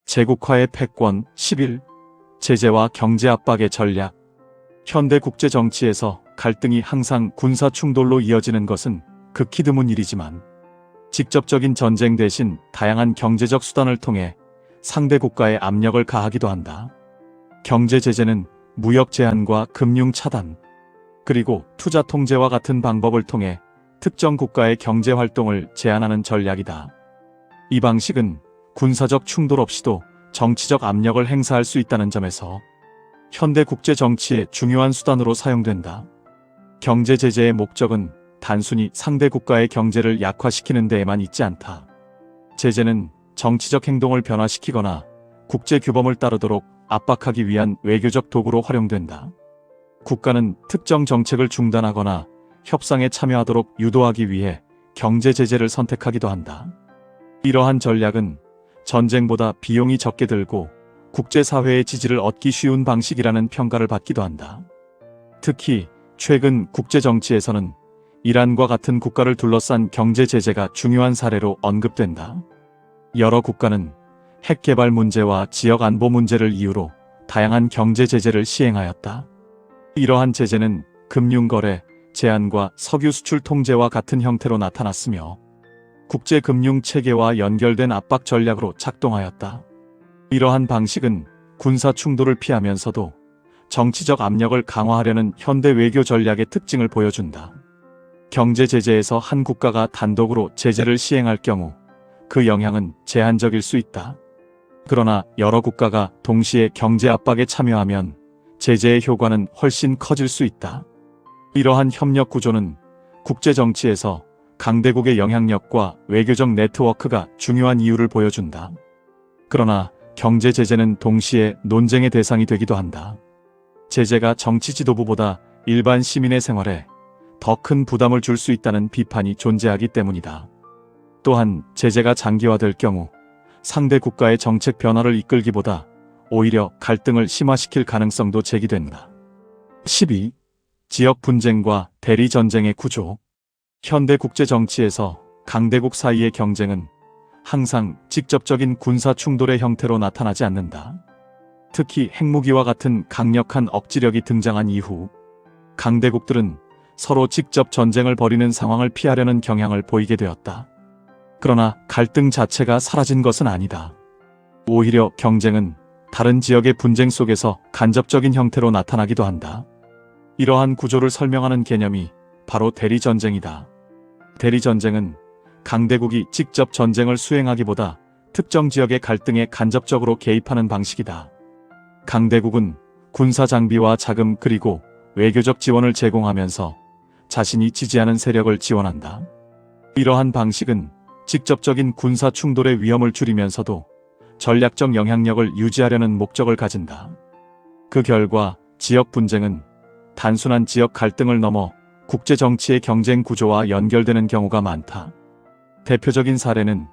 제국화의 패권 11. 제재와 경제 압박의 전략. 현대 국제 정치에서 갈등이 항상 군사 충돌로 이어지는 것은 극히 드문 일이지만 직접적인 전쟁 대신 다양한 경제적 수단을 통해 상대 국가에 압력을 가하기도 한다. 경제 제재는 무역 제한과 금융 차단, 그리고 투자 통제와 같은 방법을 통해 특정 국가의 경제 활동을 제한하는 전략이다. 이 방식은 군사적 충돌 없이도 정치적 압력을 행사할 수 있다는 점에서 현대 국제 정치의 중요한 수단으로 사용된다. 경제 제재의 목적은 단순히 상대 국가의 경제를 약화시키는 데에만 있지 않다. 제재는 정치적 행동을 변화시키거나 국제 규범을 따르도록 압박하기 위한 외교적 도구로 활용된다. 국가는 특정 정책을 중단하거나 협상에 참여하도록 유도하기 위해 경제 제재를 선택하기도 한다. 이러한 전략은 전쟁보다 비용이 적게 들고 국제사회의 지지를 얻기 쉬운 방식이라는 평가를 받기도 한다. 특히 최근 국제정치에서는 이란과 같은 국가를 둘러싼 경제 제재가 중요한 사례로 언급된다. 여러 국가는 핵 개발 문제와 지역 안보 문제를 이유로 다양한 경제 제재를 시행하였다. 이러한 제재는 금융거래 제한과 석유 수출 통제와 같은 형태로 나타났으며 국제 금융 체계와 연결된 압박 전략으로 작동하였다. 이러한 방식은 군사 충돌을 피하면서도 정치적 압력을 강화하려는 현대 외교 전략의 특징을 보여준다. 경제 제재에서 한 국가가 단독으로 제재를 시행할 경우 그 영향은 제한적일 수 있다. 그러나 여러 국가가 동시에 경제 압박에 참여하면 제재의 효과는 훨씬 커질 수 있다. 이러한 협력 구조는 국제 정치에서 강대국의 영향력과 외교적 네트워크가 중요한 이유를 보여준다. 그러나 경제 제재는 동시에 논쟁의 대상이 되기도 한다. 제재가 정치 지도부보다 일반 시민의 생활에 더 큰 부담을 줄 수 있다는 비판이 존재하기 때문이다. 또한 제재가 장기화될 경우 상대 국가의 정책 변화를 이끌기보다 오히려 갈등을 심화시킬 가능성도 제기된다. 12. 지역 분쟁과 대리 전쟁의 구조. 현대 국제 정치에서 강대국 사이의 경쟁은 항상 직접적인 군사 충돌의 형태로 나타나지 않는다. 특히 핵무기와 같은 강력한 억지력이 등장한 이후 강대국들은 서로 직접 전쟁을 벌이는 상황을 피하려는 경향을 보이게 되었다. 그러나 갈등 자체가 사라진 것은 아니다. 오히려 경쟁은 다른 지역의 분쟁 속에서 간접적인 형태로 나타나기도 한다. 이러한 구조를 설명하는 개념이 바로 대리전쟁이다. 대리전쟁은 강대국이 직접 전쟁을 수행하기보다 특정 지역의 갈등에 간접적으로 개입하는 방식이다. 강대국은 군사 장비와 자금 그리고 외교적 지원을 제공하면서 자신이 지지하는 세력을 지원한다. 이러한 방식은 직접적인 군사 충돌의 위험을 줄이면서도 전략적 영향력을 유지하려는 목적을 가진다. 그 결과 지역 분쟁은 단순한 지역 갈등을 넘어 국제 정치의 경쟁 구조와 연결되는 경우가 많다. 대표적인 사례는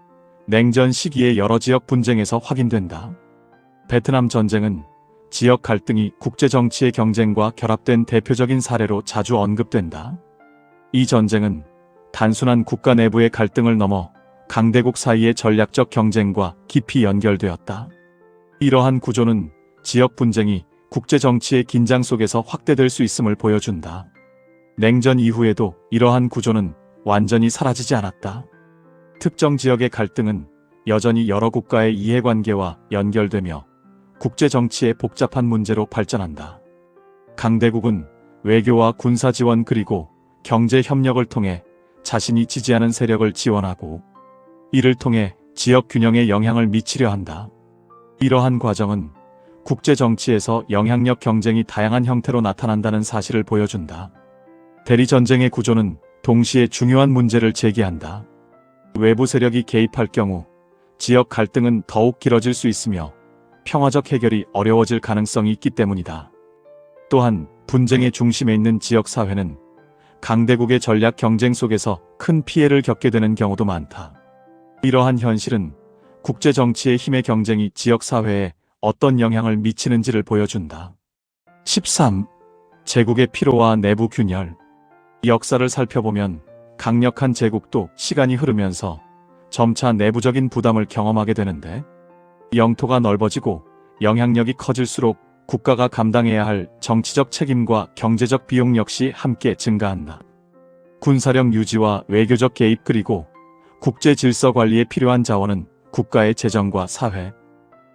냉전 시기의 여러 지역 분쟁에서 확인된다. 베트남 전쟁은 지역 갈등이 국제 정치의 경쟁과 결합된 대표적인 사례로 자주 언급된다. 이 전쟁은 단순한 국가 내부의 갈등을 넘어 강대국 사이의 전략적 경쟁과 깊이 연결되었다. 이러한 구조는 지역 분쟁이 국제 정치의 긴장 속에서 확대될 수 있음을 보여준다. 냉전 이후에도 이러한 구조는 완전히 사라지지 않았다. 특정 지역의 갈등은 여전히 여러 국가의 이해관계와 연결되며 국제 정치의 복잡한 문제로 발전한다. 강대국은 외교와 군사 지원 그리고 경제 협력을 통해 자신이 지지하는 세력을 지원하고 이를 통해 지역 균형에 영향을 미치려 한다. 이러한 과정은 국제 정치에서 영향력 경쟁이 다양한 형태로 나타난다는 사실을 보여준다. 대리전쟁의 구조는 동시에 중요한 문제를 제기한다. 외부 세력이 개입할 경우 지역 갈등은 더욱 길어질 수 있으며 평화적 해결이 어려워질 가능성이 있기 때문이다. 또한 분쟁의 중심에 있는 지역 사회는 강대국의 전략 경쟁 속에서 큰 피해를 겪게 되는 경우도 많다. 이러한 현실은 국제 정치의 힘의 경쟁이 지역 사회에 어떤 영향을 미치는지를 보여준다. 13. 제국의 피로와 내부 균열. 역사를 살펴보면 강력한 제국도 시간이 흐르면서 점차 내부적인 부담을 경험하게 되는데 영토가 넓어지고 영향력이 커질수록 국가가 감당해야 할 정치적 책임과 경제적 비용 역시 함께 증가한다. 군사력 유지와 외교적 개입 그리고 국제 질서 관리에 필요한 자원은 국가의 재정과 사회,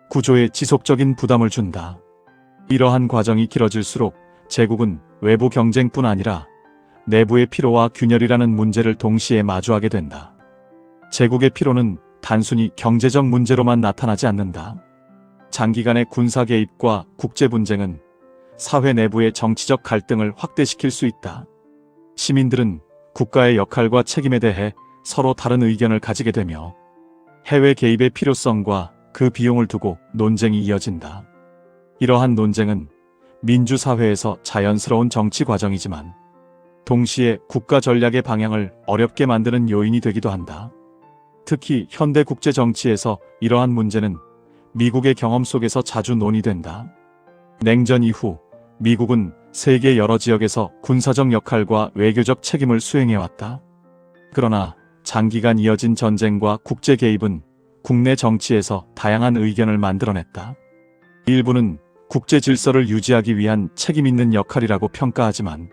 구조에 지속적인 부담을 준다. 이러한 과정이 길어질수록 제국은 외부 경쟁뿐 아니라 내부의 피로와 균열이라는 문제를 동시에 마주하게 된다. 제국의 피로는 단순히 경제적 문제로만 나타나지 않는다. 장기간의 군사 개입과 국제 분쟁은 사회 내부의 정치적 갈등을 확대시킬 수 있다. 시민들은 국가의 역할과 책임에 대해 서로 다른 의견을 가지게 되며 해외 개입의 필요성과 그 비용을 두고 논쟁이 이어진다. 이러한 논쟁은 민주사회에서 자연스러운 정치 과정이지만 동시에 국가 전략의 방향을 어렵게 만드는 요인이 되기도 한다. 특히 현대 국제 정치에서 이러한 문제는 미국의 경험 속에서 자주 논의된다. 냉전 이후 미국은 세계 여러 지역에서 군사적 역할과 외교적 책임을 수행해왔다. 그러나 장기간 이어진 전쟁과 국제 개입은 국내 정치에서 다양한 의견을 만들어냈다. 일부는 국제 질서를 유지하기 위한 책임 있는 역할이라고 평가하지만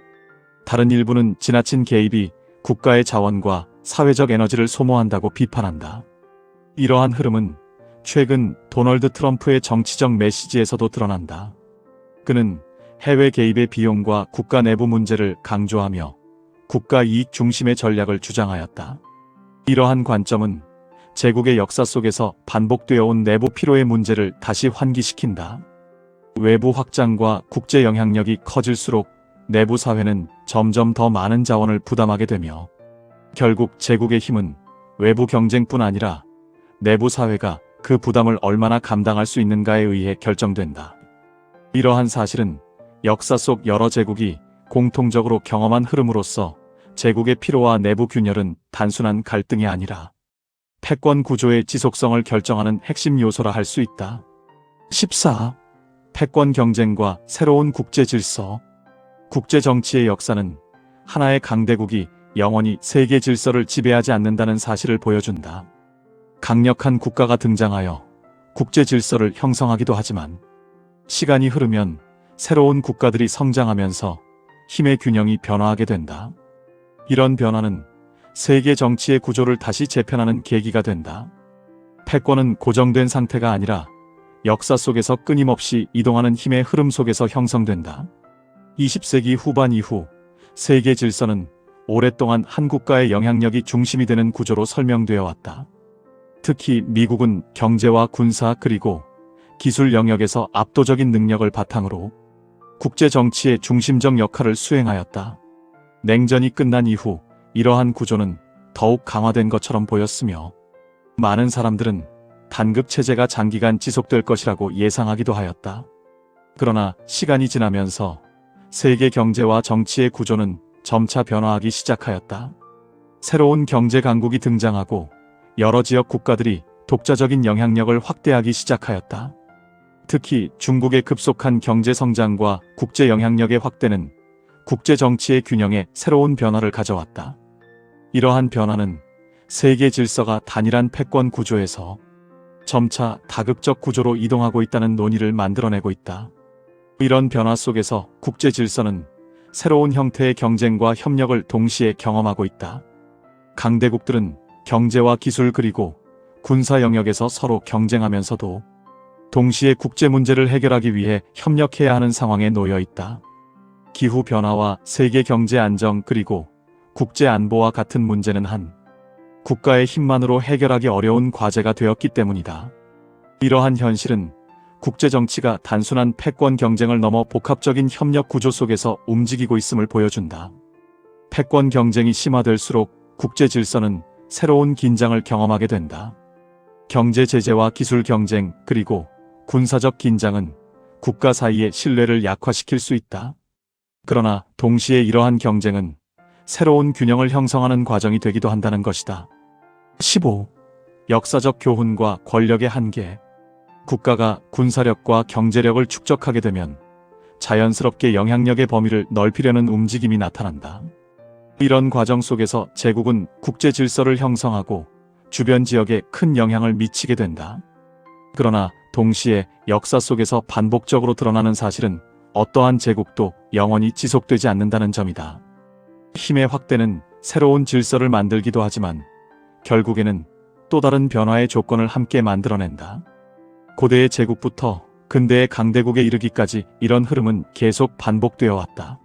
다른 일부는 지나친 개입이 국가의 자원과 사회적 에너지를 소모한다고 비판한다. 이러한 흐름은 최근 도널드 트럼프의 정치적 메시지에서도 드러난다. 그는 해외 개입의 비용과 국가 내부 문제를 강조하며 국가 이익 중심의 전략을 주장하였다. 이러한 관점은 제국의 역사 속에서 반복되어 온 내부 피로의 문제를 다시 환기시킨다. 외부 확장과 국제 영향력이 커질수록 내부 사회는 점점 더 많은 자원을 부담하게 되며 결국 제국의 힘은 외부 경쟁뿐 아니라 내부 사회가 그 부담을 얼마나 감당할 수 있는가에 의해 결정된다. 이러한 사실은 역사 속 여러 제국이 공통적으로 경험한 흐름으로서 제국의 피로와 내부 균열은 단순한 갈등이 아니라 패권 구조의 지속성을 결정하는 핵심 요소라 할 수 있다. 14. 패권 경쟁과 새로운 국제 질서. 국제 정치의 역사는 하나의 강대국이 영원히 세계 질서를 지배하지 않는다는 사실을 보여준다. 강력한 국가가 등장하여 국제 질서를 형성하기도 하지만 시간이 흐르면 새로운 국가들이 성장하면서 힘의 균형이 변화하게 된다. 이런 변화는 세계 정치의 구조를 다시 재편하는 계기가 된다. 패권은 고정된 상태가 아니라 역사 속에서 끊임없이 이동하는 힘의 흐름 속에서 형성된다. 20세기 후반 이후 세계 질서는 오랫동안 한 국가의 영향력이 중심이 되는 구조로 설명되어 왔다. 특히 미국은 경제와 군사 그리고 기술 영역에서 압도적인 능력을 바탕으로 국제 정치의 중심적 역할을 수행하였다. 냉전이 끝난 이후 이러한 구조는 더욱 강화된 것처럼 보였으며 많은 사람들은 단급 체제가 장기간 지속될 것이라고 예상하기도 하였다. 그러나 시간이 지나면서 세계 경제와 정치의 구조는 점차 변화하기 시작하였다. 새로운 경제 강국이 등장하고 여러 지역 국가들이 독자적인 영향력을 확대하기 시작하였다. 특히 중국의 급속한 경제 성장과 국제 영향력의 확대는 국제 정치의 균형에 새로운 변화를 가져왔다. 이러한 변화는 세계 질서가 단일한 패권 구조에서 점차 다극적 구조로 이동하고 있다는 논의를 만들어내고 있다. 이런 변화 속에서 국제 질서는 새로운 형태의 경쟁과 협력을 동시에 경험하고 있다. 강대국들은 경제와 기술 그리고 군사 영역에서 서로 경쟁하면서도 동시에 국제 문제를 해결하기 위해 협력해야 하는 상황에 놓여 있다. 기후 변화와 세계 경제 안정 그리고 국제 안보와 같은 문제는 한 국가의 힘만으로 해결하기 어려운 과제가 되었기 때문이다. 이러한 현실은 국제 정치가 단순한 패권 경쟁을 넘어 복합적인 협력 구조 속에서 움직이고 있음을 보여준다. 패권 경쟁이 심화될수록 국제 질서는 새로운 긴장을 경험하게 된다. 경제 제재와 기술 경쟁 그리고 군사적 긴장은 국가 사이의 신뢰를 약화시킬 수 있다. 그러나 동시에 이러한 경쟁은 새로운 균형을 형성하는 과정이 되기도 한다는 것이다. 15. 역사적 교훈과 권력의 한계. 국가가 군사력과 경제력을 축적하게 되면 자연스럽게 영향력의 범위를 넓히려는 움직임이 나타난다. 이런 과정 속에서 제국은 국제 질서를 형성하고 주변 지역에 큰 영향을 미치게 된다. 그러나 동시에 역사 속에서 반복적으로 드러나는 사실은 어떠한 제국도 영원히 지속되지 않는다는 점이다. 힘의 확대는 새로운 질서를 만들기도 하지만 결국에는 또 다른 변화의 조건을 함께 만들어낸다. 고대의 제국부터 근대의 강대국에 이르기까지 이런 흐름은 계속 반복되어 왔다.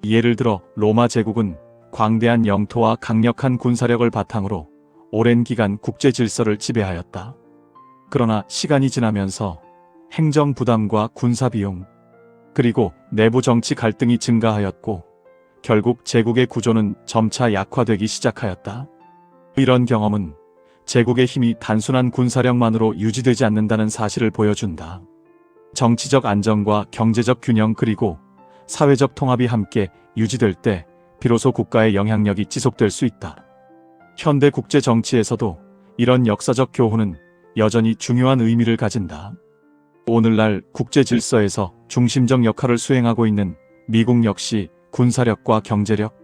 예를 들어 로마 제국은 광대한 영토와 강력한 군사력을 바탕으로 오랜 기간 국제 질서를 지배하였다. 그러나 시간이 지나면서 행정 부담과 군사 비용, 그리고 내부 정치 갈등이 증가하였고 결국 제국의 구조는 점차 약화되기 시작하였다. 이런 경험은 제국의 힘이 단순한 군사력만으로 유지되지 않는다는 사실을 보여준다. 정치적 안정과 경제적 균형 그리고 사회적 통합이 함께 유지될 때 비로소 국가의 영향력이 지속될 수 있다. 현대 국제 정치에서도 이런 역사적 교훈은 여전히 중요한 의미를 가진다. 오늘날 국제 질서에서 중심적 역할을 수행하고 있는 미국 역시 군사력과 경제력,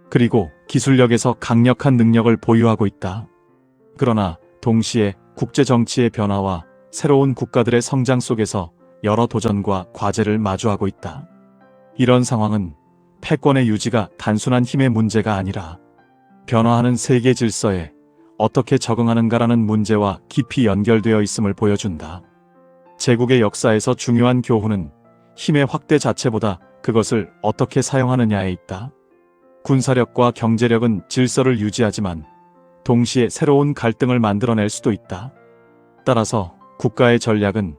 그리고 기술력에서 강력한 능력을 보유하고 있다. 그러나 동시에 국제 정치의 변화와 새로운 국가들의 성장 속에서 여러 도전과 과제를 마주하고 있다. 이런 상황은 패권의 유지가 단순한 힘의 문제가 아니라 변화하는 세계 질서에 어떻게 적응하는가라는 문제와 깊이 연결되어 있음을 보여준다. 제국의 역사에서 중요한 교훈은 힘의 확대 자체보다 그것을 어떻게 사용하느냐에 있다. 군사력과 경제력은 질서를 유지하지만 동시에 새로운 갈등을 만들어낼 수도 있다. 따라서 국가의 전략은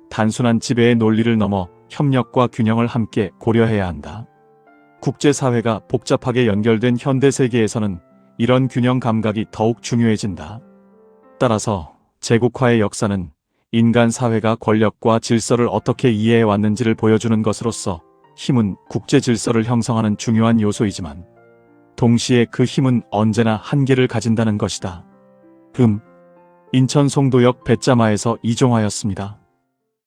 단순한 지배의 논리를 넘어 협력과 균형을 함께 고려해야 한다. 국제사회가 복잡하게 연결된 현대 세계에서는 이런 균형 감각이 더욱 중요해진다. 따라서 제국화의 역사는 인간 사회가 권력과 질서를 어떻게 이해해 왔는지를 보여주는 것으로서 힘은 국제 질서를 형성하는 중요한 요소이지만 동시에 그 힘은 언제나 한계를 가진다는 것이다. 인천 송도역 배짜마에서 이종화였습니다.